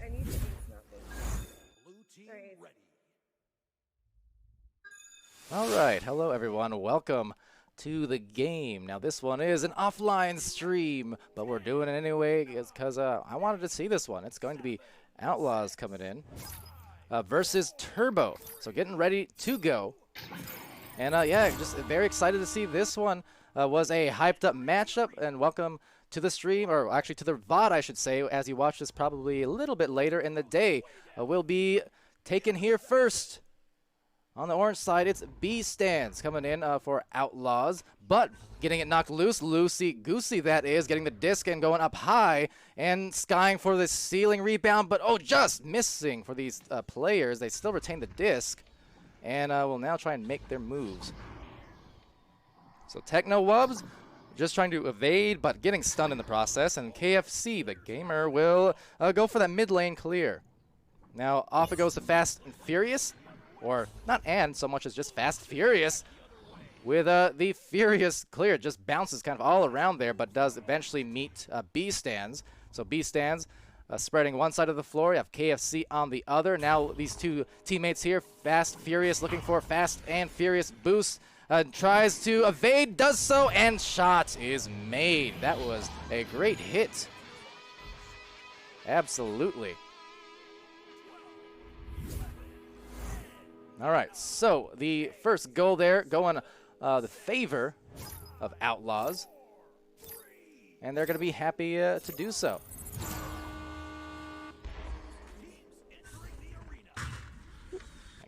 I need the beats, not this. Blue team Alright. ready. Alright, hello everyone, welcome to the game. Now this one is an offline stream, but we're doing it anyway because I wanted to see this one. It's going to be Outlaws coming in versus Turbo. So getting ready to go. And yeah, just very excited to see this one. Was a hyped up matchup, and welcome to the stream, or actually to the VOD I should say, as you watch this probably a little bit later in the day. We'll be taken here first. On the orange side, it's B stands coming in for Outlaws, but getting it knocked loose, loosey-goosey that is, getting the disc and going up high and skying for the ceiling rebound, but oh, just missing for these players. They still retain the disc and will now try and make their moves. So Techno Wubs just trying to evade, but getting stunned in the process, and KFC, the gamer, will go for that mid lane clear. Now off it goes to Fast and Furious. Or not and so much as just Fast Furious with the Furious clear. It just bounces kind of all around there, but does eventually meet B stands. So B stands spreading one side of the floor. You have KFC on the other. Now these two teammates here, Fast Furious looking for Fast and Furious boost. Tries to evade, does so, and shot is made. That was a great hit. Absolutely. All right, so the first goal there going the favor of Outlaws, and they're going to be happy to do so.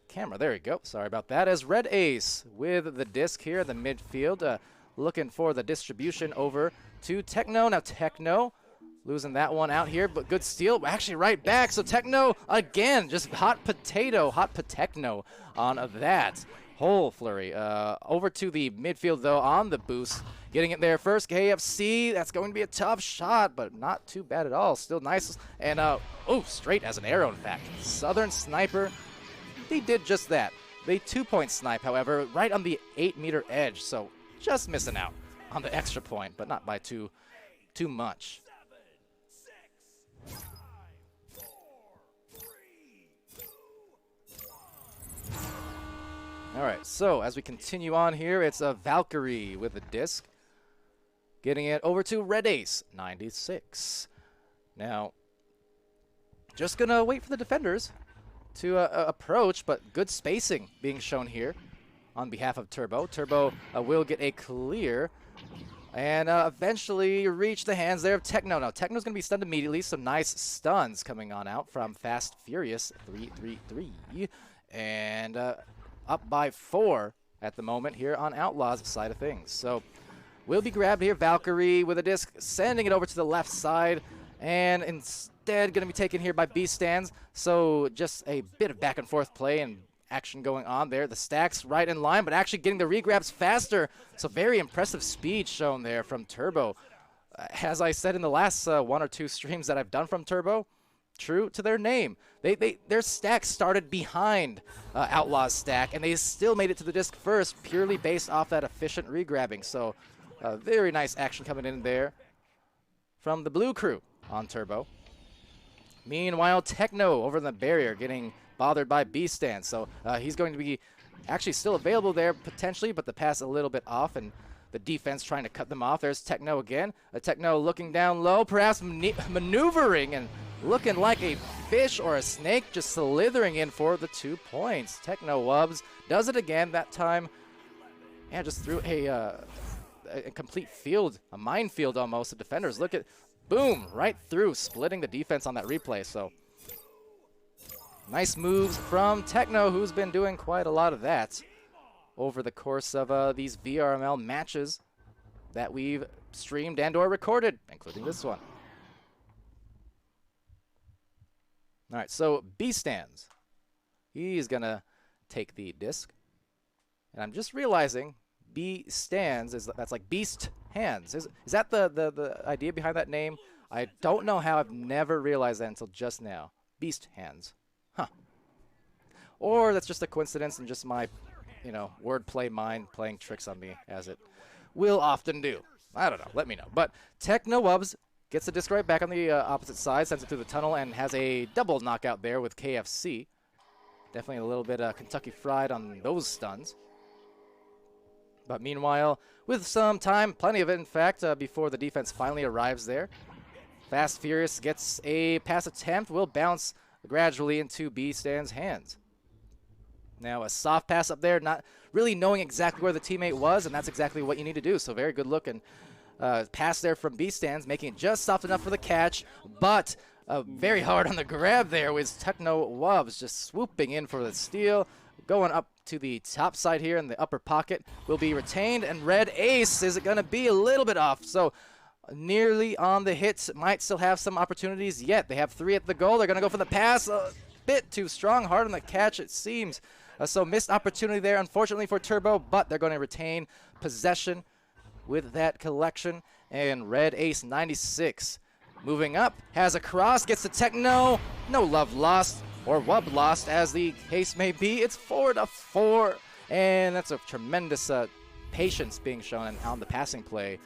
Camera, there you go. Sorry about that. As Red Ace with the disc here in the midfield, looking for the distribution over to Techno. Now Techno losing that one out here, but good steal. Actually right back. So Techno again, just hot potato on that whole flurry. Over to the midfield though on the boost. Getting it there first. KFC, that's going to be a tough shot, but not too bad at all. Still nice. And oh, straight as an arrow in fact. Southern Sniper, they did just that. They 2-point snipe, however, right on the 8-meter edge. So just missing out on the extra point, but not by too much. All right, so as we continue on here, it's a Valkyrie with a disc. Getting it over to Red Ace, 96. Now, just going to wait for the defenders to approach, but good spacing being shown here on behalf of Turbo. Turbo will get a clear and eventually reach the hands there of Techno. Now, Techno's going to be stunned immediately, so nice stuns coming on out from Fast Furious, 3-3-3. And up by 4 at the moment here on Outlaws' side of things. So will be grabbed here. Valkyrie with a disc, sending it over to the left side, and instead going to be taken here by B stands. So just a bit of back and forth play and action going on there. The stacks right in line, but actually getting the regrabs faster. So very impressive speed shown there from Turbo. As I said in the last 1 or 2 streams that I've done from Turbo, true to their name. Their stack started behind Outlaw's stack, and they still made it to the disc first, purely based off that efficient regrabbing. So very nice action coming in there from the blue crew on Turbo. Meanwhile, Techno over the barrier getting bothered by B stand. So he's going to be actually still available there potentially, but the pass a little bit off, and the defense trying to cut them off. There's Techno again. Techno looking down low, perhaps maneuvering and looking like a fish or a snake, just slithering in for the 2 points. Techno Wubs does it again that time. Yeah, just threw a complete field, a minefield almost. The defenders look at, boom, right through, splitting the defense on that replay. So nice moves from Techno, who's been doing quite a lot of that over the course of these VRML matches that we've streamed and or recorded, including this one. All right, so B stands. He's going to take the disc. And I'm just realizing B stands, that's like beast hands. Is that the idea behind that name? I don't know how. I've never realized that until just now. Beast hands. Huh. Or that's just a coincidence and just my, wordplay mind playing tricks on me, as it will often do. I don't know. Let me know. But Techno Wubs gets the disc right back on the opposite side, sends it through the tunnel, and has a double knockout there with KFC. Definitely a little bit Kentucky Fried on those stuns. But meanwhile, with some time, plenty of it in fact, before the defense finally arrives there, Fast Furious gets a pass attempt, will bounce gradually into B-Stand's hands. Now a soft pass up there, not really knowing exactly where the teammate was, and that's exactly what you need to do. So very good looking pass there from B-Stands, making it just soft enough for the catch, but very hard on the grab there with Techno Wubs just swooping in for the steal. Going up to the top side here in the upper pocket will be retained, and Red Ace is going to be a little bit off. So nearly on the hits, might still have some opportunities yet. They have 3 at the goal. They're going to go for the pass. A bit too strong, hard on the catch it seems. So missed opportunity there, unfortunately for Turbo, but they're going to retain possession with that collection. And Red Ace 96 moving up, has a cross, gets the Techno. No love lost, or Wub lost as the case may be. It's 4-4, and that's a tremendous patience being shown on the passing play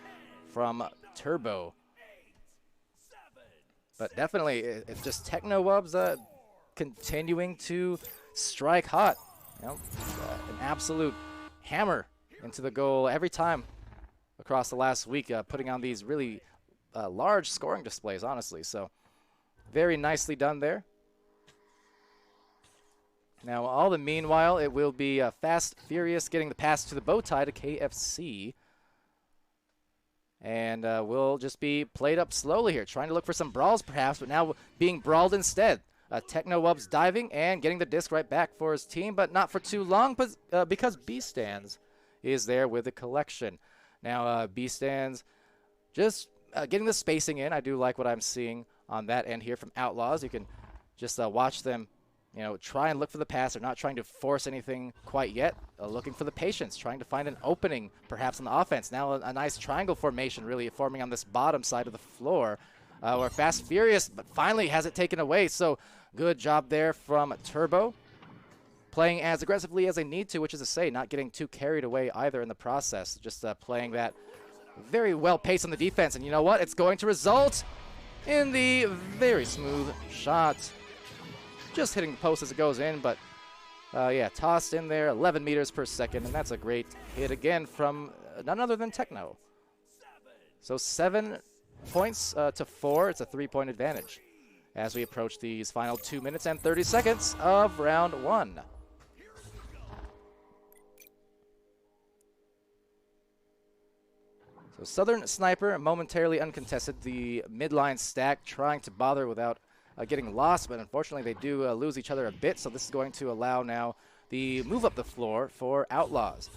from Turbo. But definitely, it's just Techno Wubs continuing to strike hot. You know, an absolute hammer into the goal every time across the last week, putting on these really large scoring displays, honestly. So very nicely done there. Now, all the meanwhile, it will be Fast Furious getting the pass to the bow tie to KFC. And we'll just be played up slowly here, trying to look for some brawls perhaps, but now being brawled instead. Techno Wubs diving and getting the disc right back for his team, but not for too long because B-Stands is there with the collection. Now, B-Stands just getting the spacing in. I do like what I'm seeing on that end here from Outlaws. You can just watch them, you know, try and look for the pass. They're not trying to force anything quite yet. Looking for the patience, trying to find an opening perhaps on the offense. Now a nice triangle formation really forming on this bottom side of the floor. Where Fast Furious but finally has it taken away. So good job there from Turbo. Playing as aggressively as they need to, which is to say not getting too carried away either in the process. Just playing that very well paced on the defense. And you know what? It's going to result in the very smooth shot. Just hitting the post as it goes in, but yeah, tossed in there, 11 meters per second, and that's a great hit again from none other than Techno. So 7 points to 4. It's a 3-point advantage as we approach these final 2 minutes and 30 seconds of round 1. So Southern Sniper momentarily uncontested the midline stack, trying to bother without getting lost, but unfortunately they do lose each other a bit, so this is going to allow now the move up the floor for Outlaws.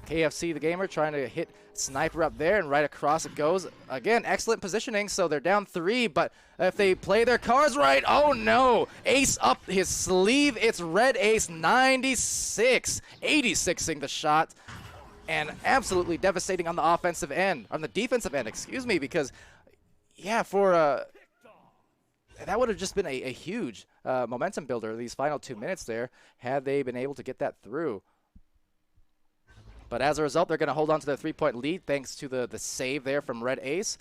KFC, the gamer, trying to hit Sniper up there, and right across it goes. Again, excellent positioning, so they're down 3, but if they play their cards right, oh no! Ace up his sleeve, it's Red Ace 96, 86ing the shot, and absolutely devastating on the offensive end, on the defensive end, excuse me, because, yeah, for that would have just been a huge momentum builder these final 2 minutes there, had they been able to get that through. But as a result, they're going to hold on to their 3-point lead thanks to the save there from Red Ace.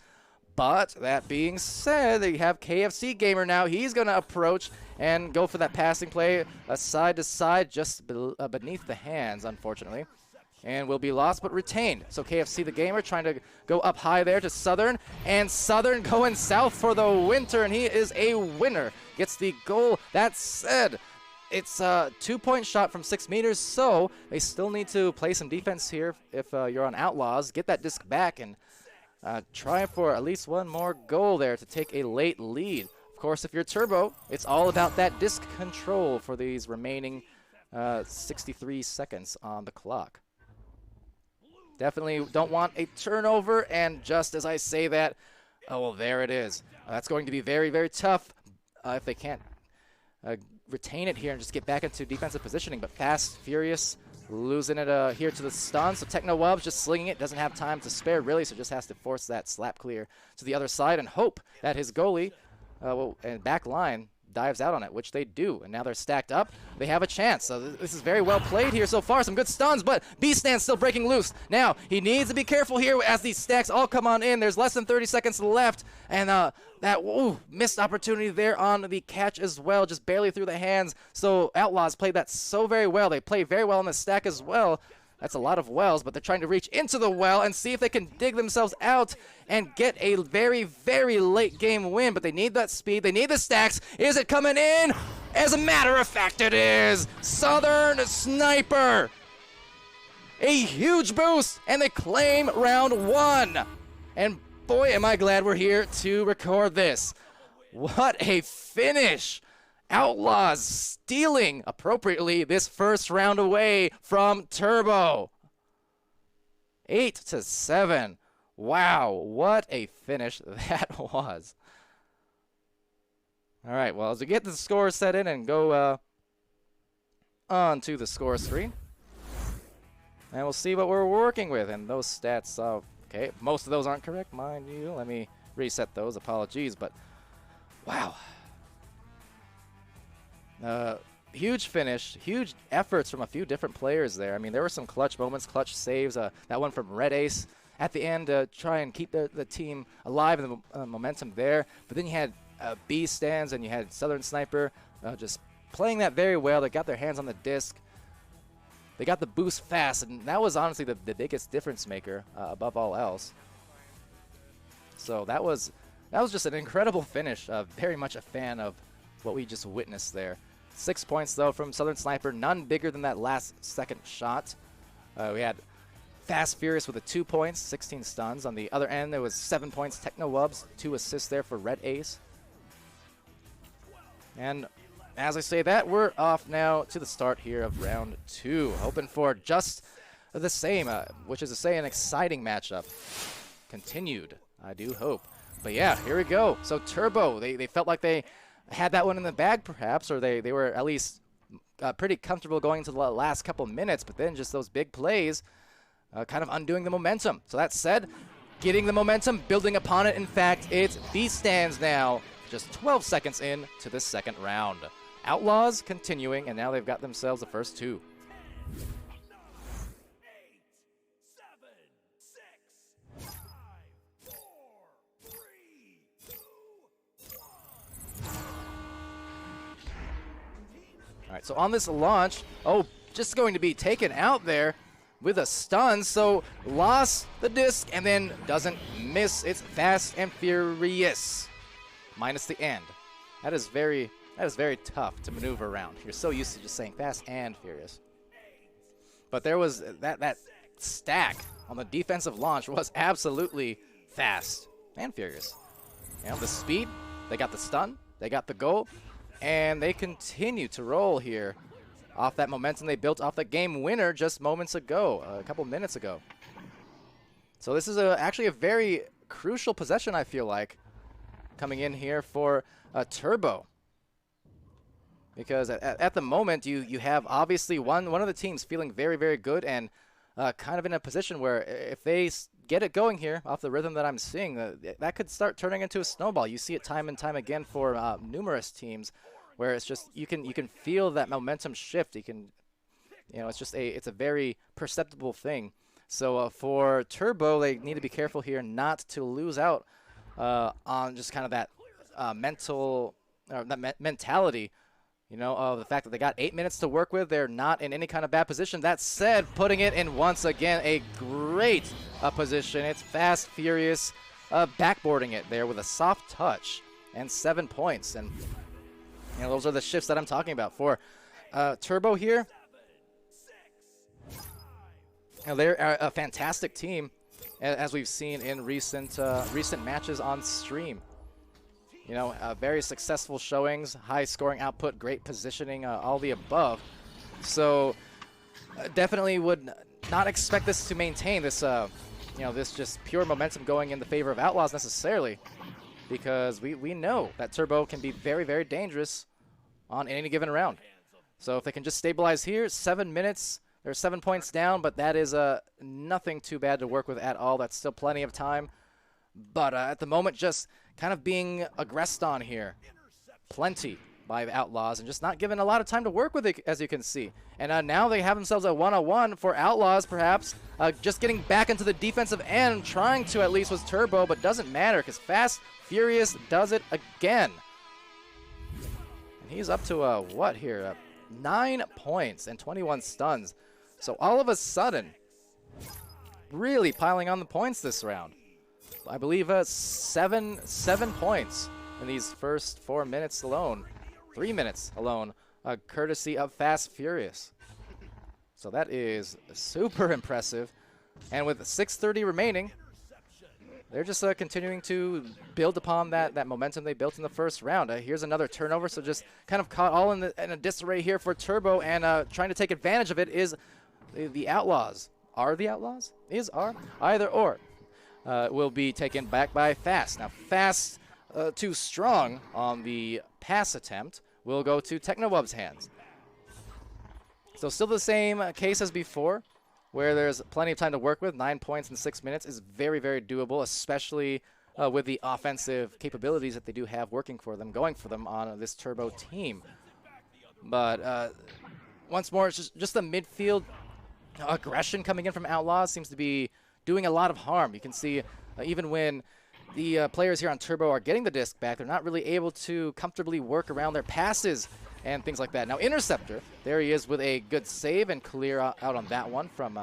But that being said, they have KFC Gamer now. He's going to approach and go for that passing play, side to side, just beneath the hands, unfortunately. And will be lost but retained. So KFC the Gamer trying to go up high there to Southern. And Southern going south for the winter, and he is a winner. Gets the goal. That said, it's a 2-point shot from 6 meters, so they still need to play some defense here if you're on Outlaws. Get that disc back and try for at least one more goal there to take a late lead. Of course, if you're Turbo, it's all about that disc control for these remaining 63 seconds on the clock. Definitely don't want a turnover, and just as I say that, oh, well, there it is. That's going to be very, very tough if they can't retain it here and just get back into defensive positioning. But Fast Furious losing it here to the stun. So Techno Wubs just slinging it, doesn't have time to spare really, so just has to force that slap clear to the other side and hope that his goalie and back line dives out on it, which they do. And now they're stacked up. They have a chance. So this is very well played here so far. Some good stuns, but B-Stand still breaking loose. Now, he needs to be careful here as these stacks all come on in. There's less than 30 seconds left. And that missed opportunity there on the catch as well, just barely through the hands. So Outlaws played that so very well. They play very well on the stack as well. That's a lot of wells, but they're trying to reach into the well and see if they can dig themselves out and get a very, very late game win. But they need that speed. They need the stacks. Is it coming in? As a matter of fact, it is. Southern Sniper. A huge boost, and they claim round 1. And boy, am I glad we're here to record this. What a finish. Outlaws stealing, appropriately, this first round away from Turbo. 8-7. Wow, what a finish that was. All right, well, as we get the score set in and go on to the score screen, and we'll see what we're working with. And those stats, okay, most of those aren't correct, mind you. Let me reset those. Apologies, but wow. Huge finish, huge efforts from a few different players there. I mean, there were some clutch moments, clutch saves. That one from Red Ace at the end to try and keep the team alive and the momentum there. But then you had B-Stands and you had Southern Sniper just playing that very well. They got their hands on the disc. They got the boost fast, and that was honestly the biggest difference maker above all else. So that was just an incredible finish. Very much a fan of what we just witnessed there. 6 points, though, from Southern Sniper. None bigger than that last second shot. We had Fast Furious with 2 points, 16 stuns. On the other end, there was 7 points. Techno Wubs, 2 assists there for Red Ace. And as I say that, we're off now to the start here of round 2. Hoping for just the same, which is to say an exciting matchup. Continued, I do hope. But yeah, here we go. So Turbo, they felt like they had that one in the bag perhaps, or they were at least pretty comfortable going into the last couple minutes, but then just those big plays kind of undoing the momentum. So that said, getting the momentum, building upon it. In fact, it's B-Stands now, just 12 seconds in to this second round. Outlaws continuing, and now they've got themselves the first 2. All right, so on this launch, just going to be taken out there with a stun. So lost the disc and then doesn't miss. It's Fast and Furious, minus the end. That is very tough to maneuver around. You're so used to just saying Fast and Furious. But there was that stack on the defensive launch was absolutely Fast and Furious. You know, the speed, they got the stun, they got the goal. And they continue to roll here off that momentum they built off the game winner just moments ago, a couple minutes ago. So this is actually a very crucial possession, I feel like, coming in here for Turbo. Because at the moment, you have obviously one of the teams feeling very, very good and kind of in a position where if they get it going here off the rhythm that I'm seeing, that could start turning into a snowball. You see it time and time again for numerous teams, where it's just you can feel that momentum shift. You can, it's a very perceptible thing. So for Turbo, they need to be careful here not to lose out on just kind of that mentality. You know, the fact that they got 8 minutes to work with, they're not in any kind of bad position. That said, putting it in once again a great position. It's Fast Furious backboarding it there with a soft touch and 7 points. And, you know, those are the shifts that I'm talking about for Turbo here. You know, they're a fantastic team, as we've seen in recent matches on stream. You know, very successful showings, high scoring output, great positioning, all the above. So definitely would not expect this to maintain this, this just pure momentum going in the favor of Outlaws necessarily, because we know that Turbo can be very, very dangerous on any given round. So if they can just stabilize here, 7 minutes, they're 7 points down, but that is nothing too bad to work with at all. That's still plenty of time. But at the moment, just kind of being aggressed on here. Plenty by Outlaws and just not given a lot of time to work with it, as you can see. And now they have themselves a one-on-one for Outlaws, perhaps. Just getting back into the defensive end, trying to at least with Turbo, but doesn't matter because Fast Furious does it again. And he's up to, what here? 9 points and 21 stuns. So all of a sudden, really piling on the points this round. I believe 7 points in these first 4 minutes alone. 3 minutes alone, courtesy of Fast Furious. So that is super impressive. And with 6:30 remaining, they're just continuing to build upon that momentum they built in the first round. Here's another turnover, so just kind of caught all in a disarray here for Turbo, and trying to take advantage of it is the Outlaws. Are the Outlaws? Are? Either or. Will be taken back by Fast. Now, Fast, too strong on the pass attempt, will go to Technowub's hands. So still the same case as before, where there's plenty of time to work with. 9 points in 6 minutes is very, very doable, especially with the offensive capabilities that they do have working for them, going for them on this Turbo team. But once more, it's just the midfield aggression coming in from Outlaws seems to be doing a lot of harm. You can see even when the players here on Turbo are getting the disc back, they're not really able to comfortably work around their passes and things like that. Now, Interceptor, there he is with a good save and clear out on that one from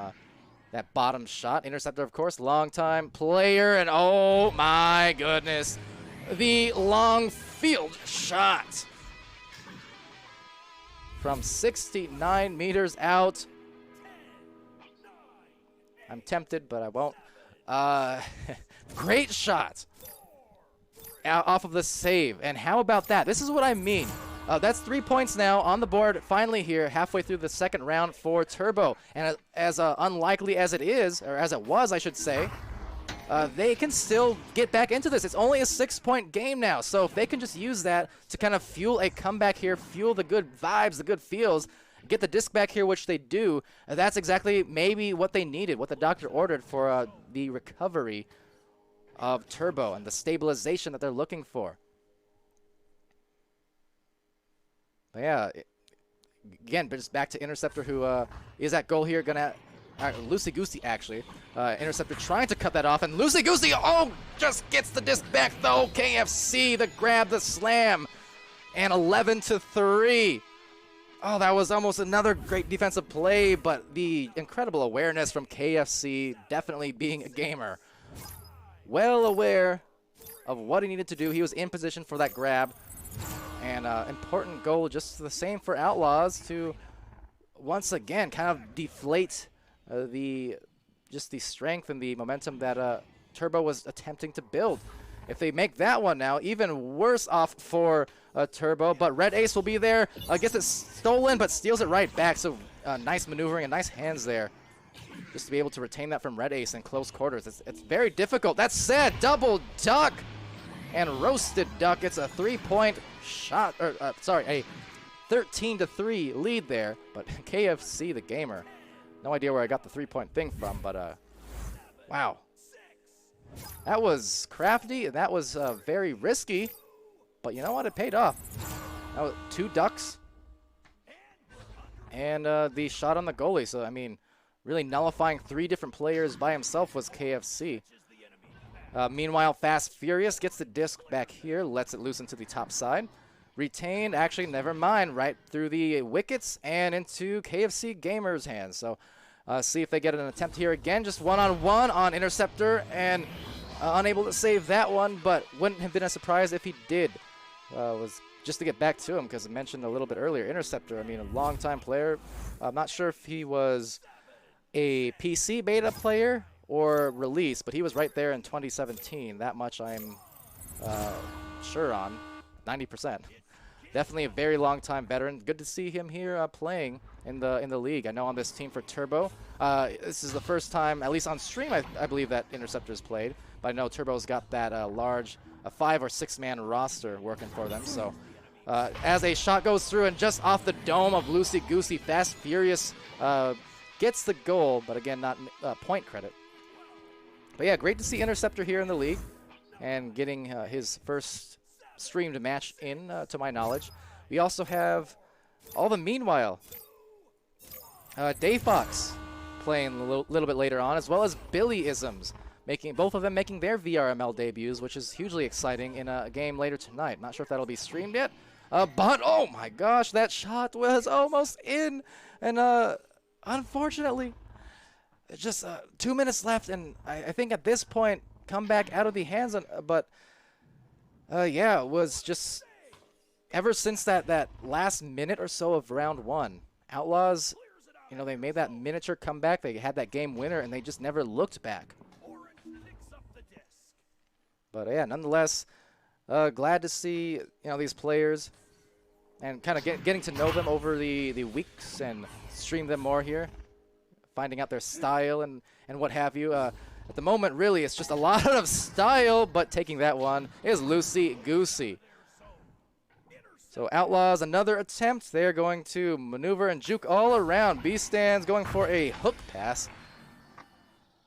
that bottom shot. Interceptor, of course, long-time player, and oh my goodness, the long field shot from 69 meters out. I'm tempted, but I won't. Great shot off of the save. And how about that? This is what I mean. That's 3 points now on the board finally here, halfway through the second round for Turbo. And as unlikely as it is, or as it was, I should say, they can still get back into this. It's only a 6-point game now. So if they can just use that to kind of fuel a comeback here, fuel the good vibes, the good feels, get the disc back here, which they do, that's exactly maybe what they needed, what the doctor ordered for the recovery of Turbo and the stabilization that they're looking for. But yeah, again, but just back to Interceptor, who is at goal here, gonna loosey-goosey actually. Interceptor trying to cut that off, and loosey-goosey, oh, just gets the disc back though. KFC, the grab, the slam, and 11-3. Oh, that was almost another great defensive play, but the incredible awareness from KFC, definitely being a gamer. Well aware of what he needed to do. He was in position for that grab. And important goal, just the same for Outlaws, to once again kind of deflate the strength and the momentum that Turbo was attempting to build. If they make that one now, even worse off for Turbo, but Red Ace will be there. Gets it stolen, but steals it right back. So nice maneuvering and nice hands there, just to be able to retain that from Red Ace in close quarters. It's very difficult. That said, double duck and roasted duck. It's a 3-point shot, or sorry, a 13-3 lead there. But KFC, the gamer, no idea where I got the 3-point thing from, but wow. That was crafty, and that was very risky, but you know what? It paid off. That was 2 ducks and the shot on the goalie. So, I mean, really nullifying 3 different players by himself was KFC. Meanwhile, Fast Furious gets the disc back here, lets it loose into the top side. Retained, actually, never mind, right through the wickets and into KFC Gamer's hands. So, see if they get an attempt here again. Just one-on-one on Interceptor, and unable to save that one, but wouldn't have been a surprise if he did. Was just to get back to him, because I mentioned a little bit earlier, Interceptor, I mean, a long-time player. I'm not sure if he was a PC beta player or release, but he was right there in 2017. That much I'm sure on, 90%. Definitely a very long-time veteran. Good to see him here playing in the league. I know on this team for Turbo, this is the first time, at least on stream, I believe that Interceptor's played. But I know Turbo's got that large 5 or 6 man roster working for them. So as a shot goes through and just off the dome of Loosey Goosey, Fast Furious gets the goal, but again, not point credit. But yeah, great to see Interceptor here in the league and getting his first streamed match in, to my knowledge. We also have all the meanwhile. Day Fox playing a little bit later on, as well as Billy Isms, both of them making their VRML debuts, which is hugely exciting in a game later tonight. Not sure if that'll be streamed yet. But, oh my gosh, that shot was almost in. And unfortunately, just 2 minutes left, and I think at this point, comeback out of the hands. Yeah, it was just ever since that last minute or so of round one, Outlaws, you know, they made that miniature comeback. They had that game winner, and they just never looked back. But yeah, nonetheless, glad to see, you know, these players and kind of getting to know them over the weeks and stream them more here, finding out their style and what have you. At the moment, really, it's just a lot of style, but taking that one is loosey-goosey. So Outlaws, another attempt. They're going to maneuver and juke all around. B-Stands going for a hook pass.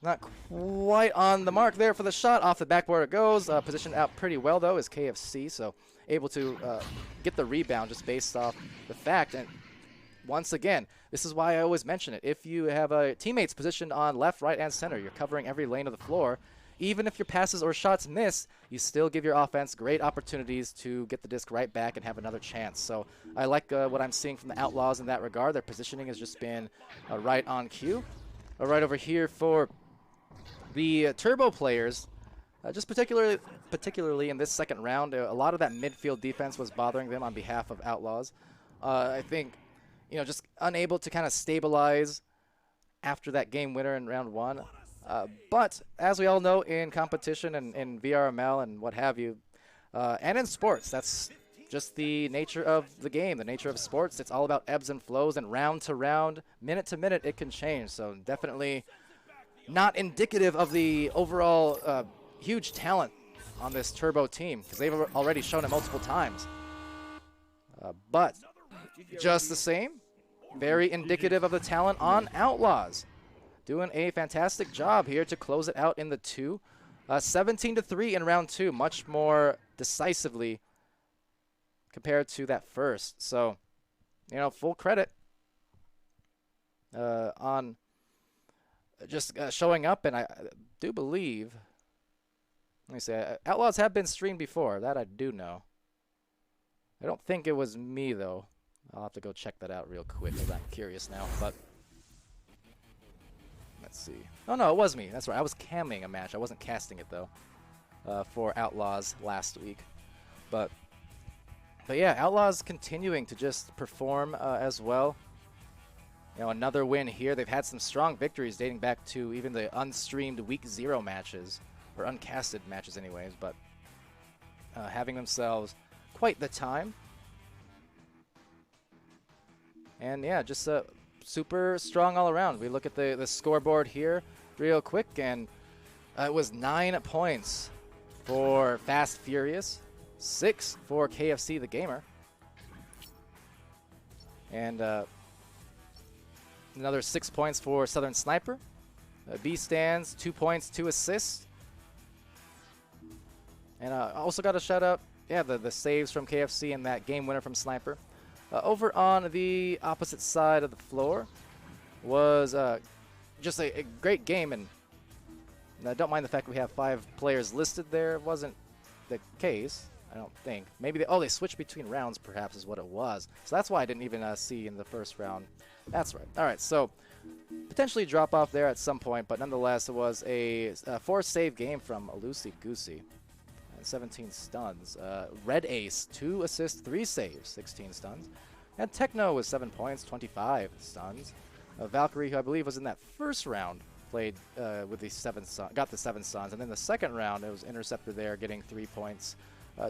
Not quite on the mark there for the shot. Off the backboard it goes. Positioned out pretty well, though, is KFC, so able to get the rebound just based off the fact. And once again, this is why I always mention it. If you have teammates positioned on left, right, and center, you're covering every lane of the floor. Even if your passes or shots miss, you still give your offense great opportunities to get the disc right back and have another chance. So I like what I'm seeing from the Outlaws in that regard. Their positioning has just been right on cue. Right over here for the Turbo players, just particularly in this second round, a lot of that midfield defense was bothering them on behalf of Outlaws. I think, you know, just unable to kind of stabilize after that game winner in round one. But as we all know, in competition and in VRML and what have you, and in sports, that's just the nature of the game, the nature of sports. It's all about ebbs and flows, and round to round, minute to minute, it can change. So definitely not indicative of the overall huge talent on this Turbo team, because they've already shown it multiple times. But just the same, very indicative of the talent on Outlaws. Doing a fantastic job here to close it out in the 2. 17-3 in round 2, much more decisively compared to that first. So, you know, full credit on just showing up. And I do believe, let me say, Outlaws have been streamed before. That I do know. I don't think it was me, though. I'll have to go check that out real quick because I'm curious now. But let's see. Oh, no, it was me. That's right. I was camming a match. I wasn't casting it, though, for Outlaws last week. But yeah, Outlaws continuing to just perform as well. You know, another win here. They've had some strong victories dating back to even the unstreamed Week 0 matches, or uncasted matches anyways, but having themselves quite the time. And yeah, just super strong all around. We look at the scoreboard here real quick, and it was 9 points for Fast Furious, 6 for KFC the Gamer, and another 6 points for Southern Sniper. B stands 2 points, 2 assists. And also got a shout out, yeah, the saves from KFC and that game winner from Sniper. Over on the opposite side of the floor was just a great game, and I don't mind the fact we have 5 players listed there. It wasn't the case, I don't think. Maybe they switched between rounds, perhaps, is what it was. So that's why I didn't even see in the first round. That's right. All right, so potentially drop off there at some point, but nonetheless, it was a 4-save game from Lucy Goosey. 17 stuns. Red Ace, 2 assists, 3 saves, 16 stuns. And Techno was 7 points, 25 stuns. Valkyrie, who I believe was in that first round, played with the 7 got the 7 stuns. And then the second round, it was Interceptor there, getting 3 points,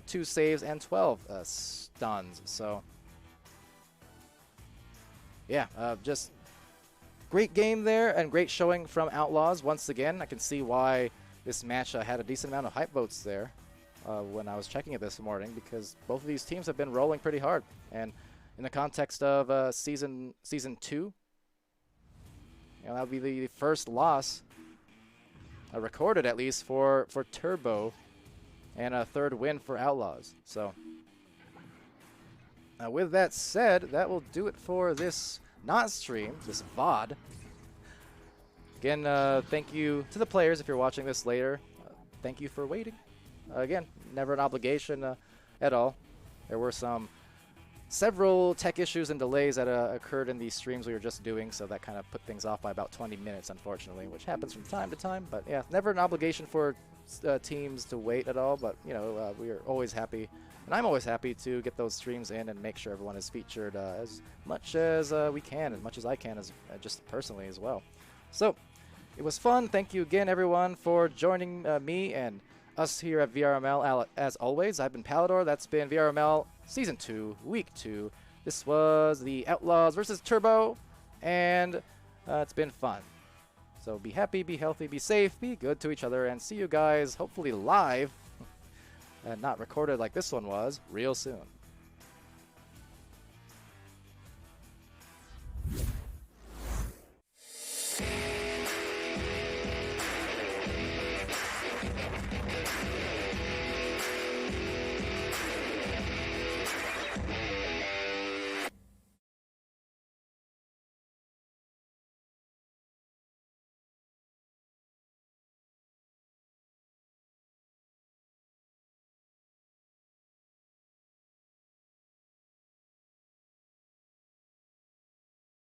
2 saves, and 12 stuns. So, yeah, just great game there and great showing from Outlaws. Once again, I can see why this match had a decent amount of hype votes there. When I was checking it this morning, because both of these teams have been rolling pretty hard, and in the context of season 2, you know, that would be the first loss recorded, at least for Turbo, and a 3rd win for Outlaws. So With that said, that will do it for this not stream, this VOD. Again, thank you to the players if you're watching this later. Thank you for waiting. Again, never an obligation at all. There were several tech issues and delays that occurred in these streams we were just doing, so that kind of put things off by about 20 minutes, unfortunately, which happens from time to time. But yeah, never an obligation for teams to wait at all, but you know, we are always happy, and I'm always happy to get those streams in and make sure everyone is featured as much as we can, as much as I can, as just personally as well. So it was fun. Thank you again, everyone, for joining me and us here at VRML. As always, I've been Palidore. That's been VRML Season 2, Week 2. This was the Outlaws versus Turbo, and it's been fun. So be happy, be healthy, be safe, be good to each other, and see you guys hopefully live, and not recorded like this one was, real soon.